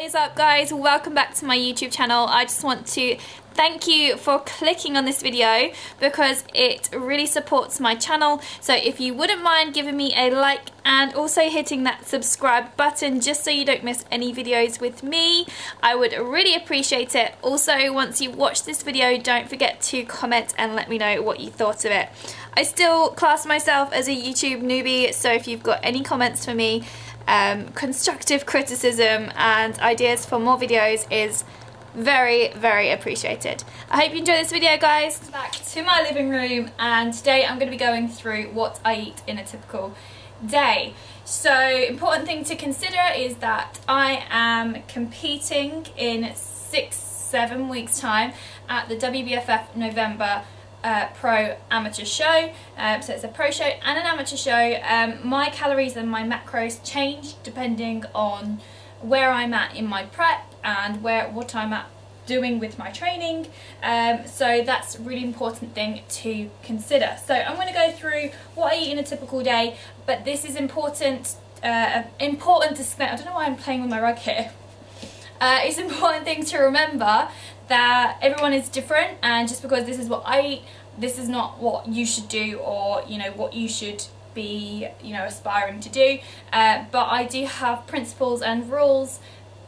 What is up, guys? Welcome back to my YouTube channel. I just want to thank you for clicking on this video because it really supports my channel. So if you wouldn't mind giving me a like and also hitting that subscribe button just so you don't miss any videos with me, I would really appreciate it. Also, once you watch this video, don't forget to comment and let me know what you thought of it. I still class myself as a YouTube newbie, so if you've got any comments for me, constructive criticism and ideas for more videos is very appreciated. I hope you enjoy this video, guys. Back to my living room, and today I'm going to be going through what I eat in a typical day. So important thing to consider is that I am competing in 6-7 weeks time at the Wbff November pro amateur show. So it's a pro show and an amateur show. My calories and my macros change depending on where I'm at in my prep and what I'm at doing with my training, so that's a really important thing to consider. So I'm going to go through what I eat in a typical day, but this is important disclaimer. I don't know why I'm playing with my rug here. It's an important thing to remember that everyone is different, and just because this is what I eat, this is not what you should do, or what you should be aspiring to do. But I do have principles and rules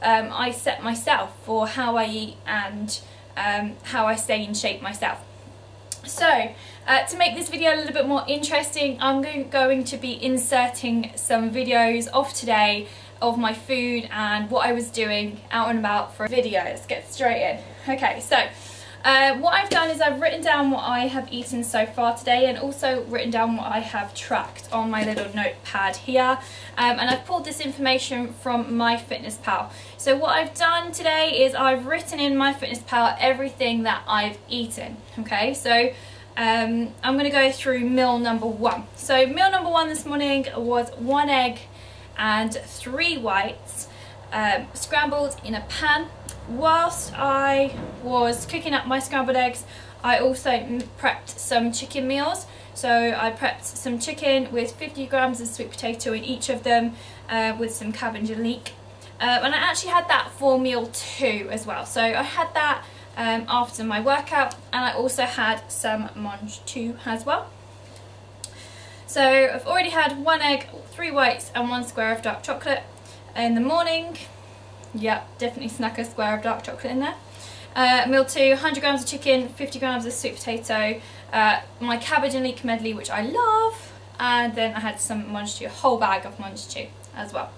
I set myself for how I eat and how I stay in shape myself. So to make this video a little bit more interesting, I'm going to be inserting some videos of today of my food and what I was doing out and about for a video. Let's get straight in. Okay, so what I've done is I've written down what I have eaten so far today, and also written down what I have tracked on my little notepad here, and I've pulled this information from MyFitnessPal. So what I've done today is I've written in MyFitnessPal everything that I've eaten. Okay, so I'm going to go through meal number one. So meal number one this morning was 1 egg and 3 whites, scrambled in a pan. Whilst I was cooking up my scrambled eggs, I also prepped some chicken meals. So I prepped some chicken with 50 grams of sweet potato in each of them, with some cabbage and leek. And I actually had that for meal 2 as well. So I had that after my workout, and I also had some mange too as well. So I've already had 1 egg, 3 whites and 1 square of dark chocolate in the morning. Yep, definitely snuck a square of dark chocolate in there. Meal 2, 100 grams of chicken, 50 grams of sweet potato, my cabbage and leek medley, which I love, and then I had some mange too, a whole bag of mange too as well.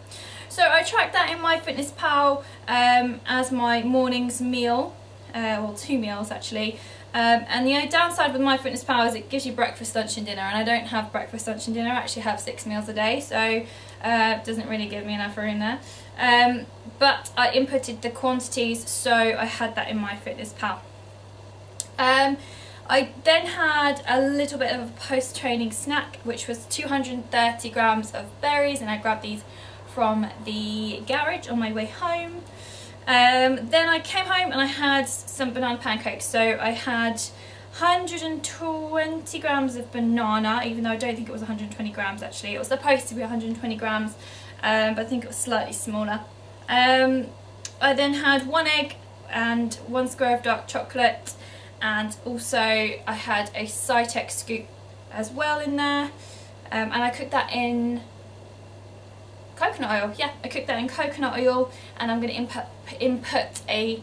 So I tracked that in MyFitnessPal as my morning's meal, well, 2 meals actually. And the only downside with MyFitnessPal is it gives you breakfast, lunch and dinner, and I don't have breakfast, lunch and dinner. I actually have 6 meals a day, so it doesn't really give me enough room there. But I inputted the quantities, so I had that in MyFitnessPal. I then had a little bit of a post-training snack, which was 230 grams of berries, and I grabbed these from the garage on my way home. Then I came home and I had some banana pancakes. So I had 120 grams of banana, even though I don't think it was 120 grams actually. It was supposed to be 120 grams, but I think it was slightly smaller. I then had 1 egg and 1 square of dark chocolate, and also I had a Cytex scoop as well in there, and I cooked that in coconut oil. Yeah, I cooked that in coconut oil, and I'm going to input a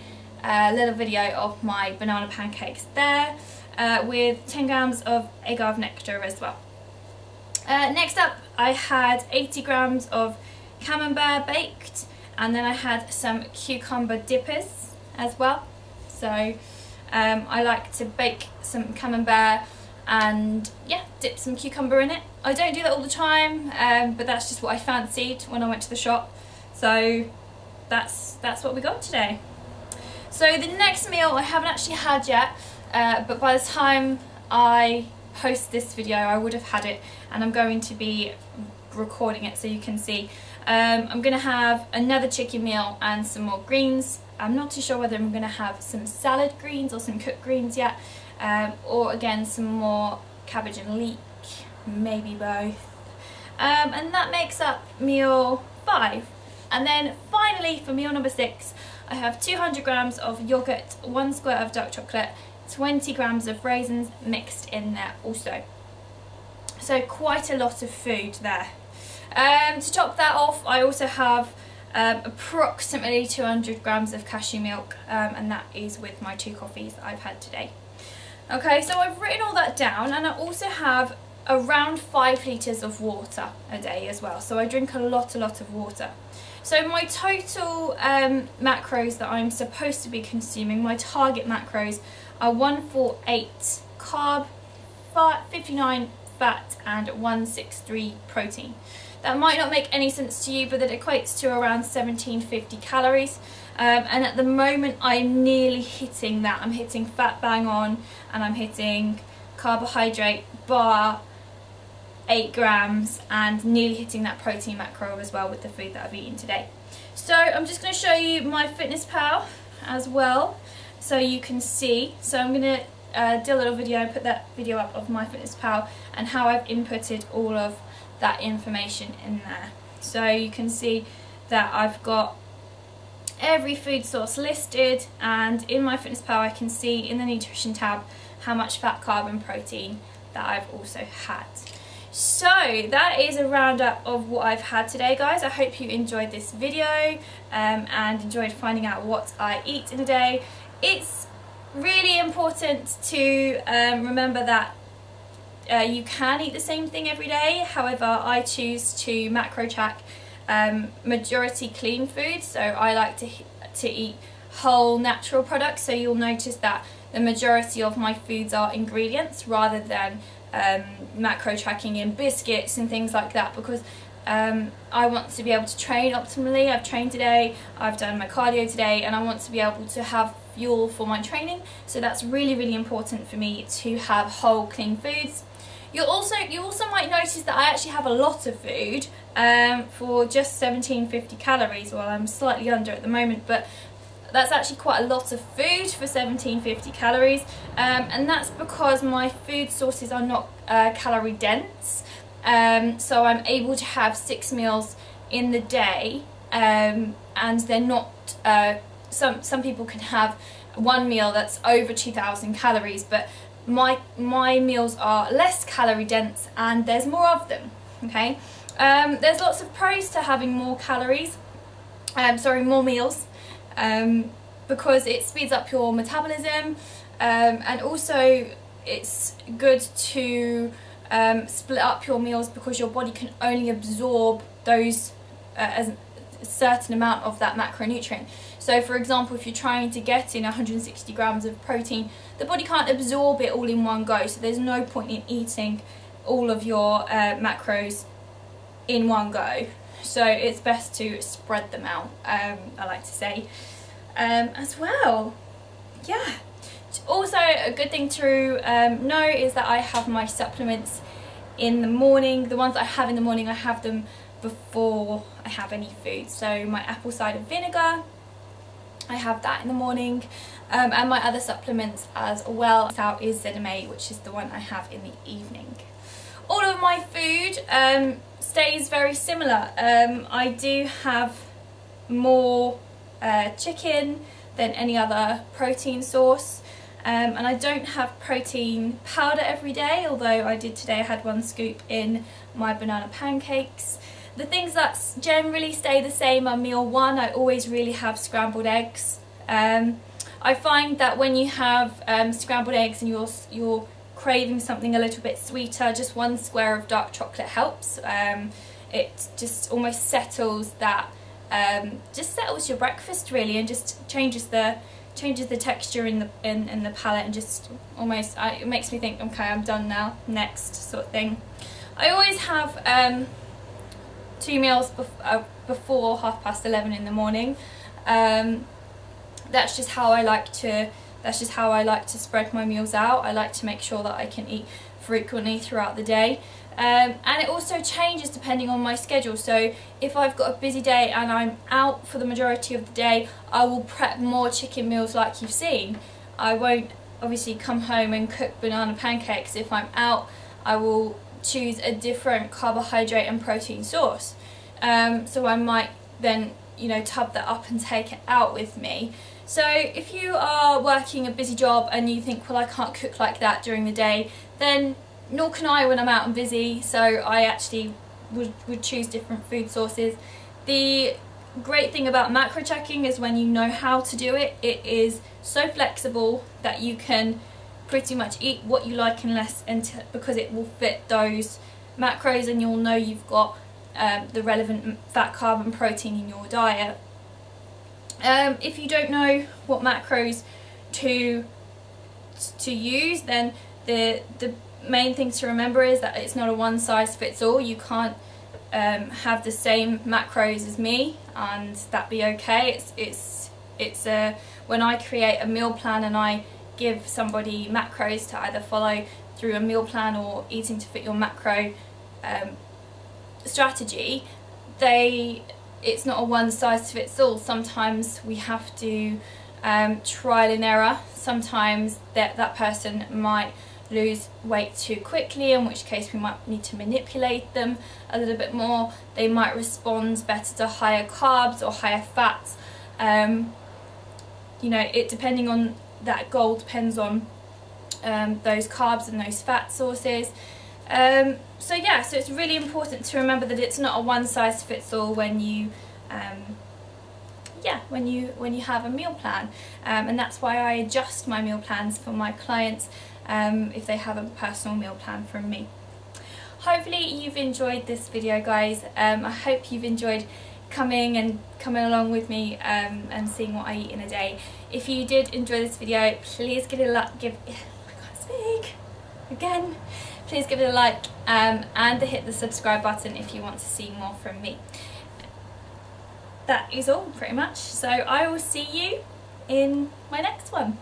little video of my banana pancakes there, with 10 grams of agave nectar as well. Next up, I had 80 grams of camembert baked, and then I had some cucumber dippers as well. So I like to bake some camembert and yeah, dip some cucumber in it. I don't do that all the time, but that's just what I fancied when I went to the shop. So that's what we got today. So the next meal I haven't actually had yet, but by the time I post this video I would have had it, and I'm going to be recording it so you can see. I'm going to have another chicken meal and some more greens. I'm not too sure whether I'm going to have some salad greens or some cooked greens yet, or again some more cabbage and leek, maybe both. And that makes up meal 5. And then finally for meal number 6, I have 200 grams of yogurt, 1 square of dark chocolate, 20 grams of raisins mixed in there also. So quite a lot of food there. To top that off, I also have approximately 200 grams of cashew milk, and that is with my 2 coffees that I've had today. Okay, so I've written all that down, and I also have around 5 litres of water a day as well. So I drink a lot of water. So my total macros that I'm supposed to be consuming, my target macros, are 148 carb, 59 fat and 163 protein. That might not make any sense to you, but that equates to around 1750 calories. And at the moment I'm nearly hitting that. I'm hitting fat bang on, and I'm hitting carbohydrate bar 8 grams, and nearly hitting that protein macro as well with the food that I've eaten today. So I'm just going to show you my MyFitnessPal as well, so you can see. So I'm going to do a little video and put that video up of MyFitnessPal and how I've inputted all of that information in there. So you can see that I've got every food source listed, and in MyFitnessPal I can see in the nutrition tab how much fat, carb and protein that I've also had. So that is a roundup of what I've had today, guys. I hope you enjoyed this video and enjoyed finding out what I eat in a day. It's really important to remember that you can eat the same thing every day. However, I choose to macro track majority clean food, so I like to eat whole natural products. So you'll notice that the majority of my foods are ingredients rather than macro tracking in biscuits and things like that, because I want to be able to train optimally. I've trained today, I've done my cardio today, and I want to be able to have fuel for my training. So that's really important for me to have whole clean foods. You also might notice that I actually have a lot of food for just 1750 calories. Well, I'm slightly under at the moment, but that's actually quite a lot of food for 1750 calories, and that's because my food sources are not calorie dense. So I'm able to have 6 meals in the day, and they're not, some people can have one meal that's over 2000 calories, but my meals are less calorie dense and there's more of them. Okay, there's lots of pros to having more calories, more meals, because it speeds up your metabolism, and also it's good to split up your meals, because your body can only absorb those as a certain amount of that macronutrient. So for example, if you're trying to get in 160 grams of protein, the body can't absorb it all in one go, so there's no point in eating all of your macros in one go. So it's best to spread them out, I like to say, as well. Yeah. Also, a good thing to know is that I have my supplements in the morning. The ones I have in the morning, I have them before I have any food. So my apple cider vinegar, I have that in the morning, and my other supplements as well out is ZMA, which is the one I have in the evening. All of my food stays very similar. I do have more chicken than any other protein source, and I don't have protein powder every day, although I did today. I had 1 scoop in my banana pancakes. The things that generally stay the same are meal 1. I always really have scrambled eggs. I find that when you have scrambled eggs and you're craving something a little bit sweeter, just 1 square of dark chocolate helps. It just almost settles that, just settles your breakfast really, and just changes the texture in the palate, and just almost it makes me think, okay, I'm done now, next sort of thing. I always have 2 meals before 11:30 in the morning. That's just how I like to spread my meals out. I like to make sure that I can eat frequently throughout the day, and it also changes depending on my schedule. So if I've got a busy day and I'm out for the majority of the day, I will prep more chicken meals like you've seen. I won't obviously come home and cook banana pancakes. If I'm out, I will choose a different carbohydrate and protein source. So I might then, you know, tub that up and take it out with me. So if you are working a busy job and you think, well, I can't cook like that during the day, then nor can I when I'm out and busy, so I actually would choose different food sources. The great thing about macro checking is when you know how to do it, it is so flexible that you can pretty much eat what you like and less, because it will fit those macros, and you'll know you've got the relevant fat, carb and protein in your diet. If you don't know what macros to use, then the main thing to remember is that it's not a one size fits all. You can't have the same macros as me and that be okay. It's when I create a meal plan and I give somebody macros to either follow through a meal plan or eating to fit your macro strategy, it's not a one size fits all. Sometimes we have to trial and error. Sometimes that person might lose weight too quickly, in which case we might need to manipulate them a little bit more. They might respond better to higher carbs or higher fats. You know, it depending on that goal depends on those carbs and those fat sources. So yeah, so it's really important to remember that it's not a one size fits all when you when you have a meal plan, and that's why I adjust my meal plans for my clients if they have a personal meal plan from me. Hopefully you've enjoyed this video, guys. I hope you've enjoyed coming along with me and seeing what I eat in a day. If you did enjoy this video, please give it a like. Please give it a like and hit the subscribe button if you want to see more from me. That is all pretty much, so I will see you in my next one.